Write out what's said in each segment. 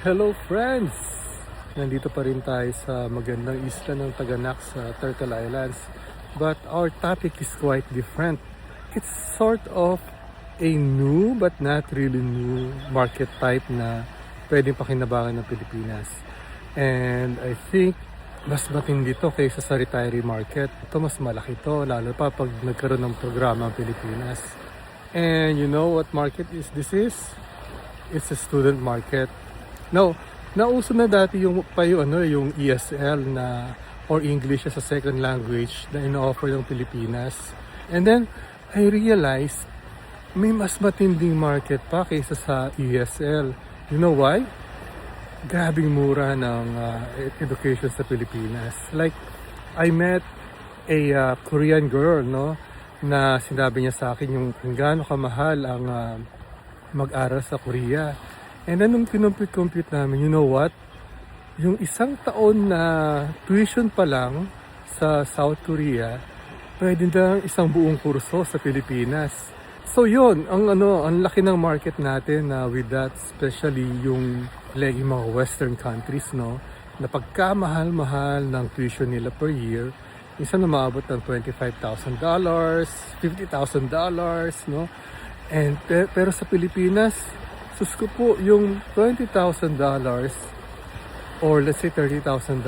Hello friends! Nandito pa rin tayo sa magandang isla ng Taganak sa Turtle Islands. But our topic is quite different. It's sort of a new but not really new market type na pwedeng pakinabangan ng Pilipinas. And I think mas matindi to kaysa sa retiree market. Ito mas malaki to, lalo pa pag nagkaroon ng programa ang Pilipinas. And you know what market is this is? It's a student market. No, nauso na dati yung yung ESL na or English as a second language na ino-offer ng Pilipinas. And then I realized may mas matinding market pa kaysa sa ESL. You know why? Grabing mura ng education sa Pilipinas. Like I met a Korean girl, no, na sinabi niya sa akin yung kung gaano kamahal ang mag-aral sa Korea. And then nung kinumpute namin, you know what? Yung isang taon na tuition pa lang sa South Korea, pwede na isang buong kurso sa Pilipinas. So yun, ang laki ng market natin with that, especially yung mga western countries, no, na pagkamahal-mahal ng tuition nila per year, minsan na maabot ng $25,000, $50,000, no? And pero sa Pilipinas, sus ko po, yung $20,000 or let's say $30,000,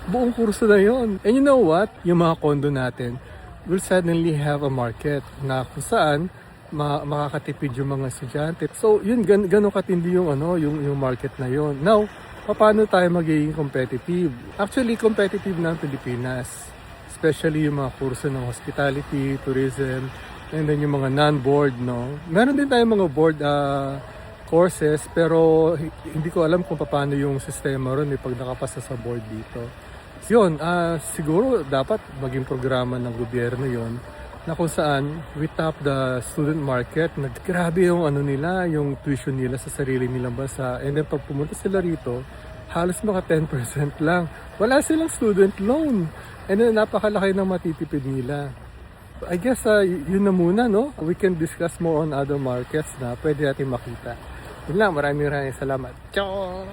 buong kurso na yon. And you know what? Yung mga condo natin will suddenly have a market na kung saan makakatipid yung mga estudyante. So yun, gano'ng katindi yung yung market na yon. Now, paano tayo magiging competitive? Actually, competitive na ang Pilipinas. Especially yung mga kurso ng hospitality, tourism, and then yung mga non-board, no? Meron din tayong mga board courses, pero hindi ko alam kung paano yung sistema ron pag nakapasa sa board dito. So yun, siguro dapat maging programa ng gobyerno yon na kung saan we tap the student market, grabe yung nila, yung tuition nila sa sarili nilang bansa, and then pag pumunta sila rito, halos maka 10% lang. Wala silang student loan, and then napakalaki ng matitipid nila. I guess yun na muna, no? We can discuss more on other markets na pwede natin makita. Yun lang, maraming salamat. Ciao!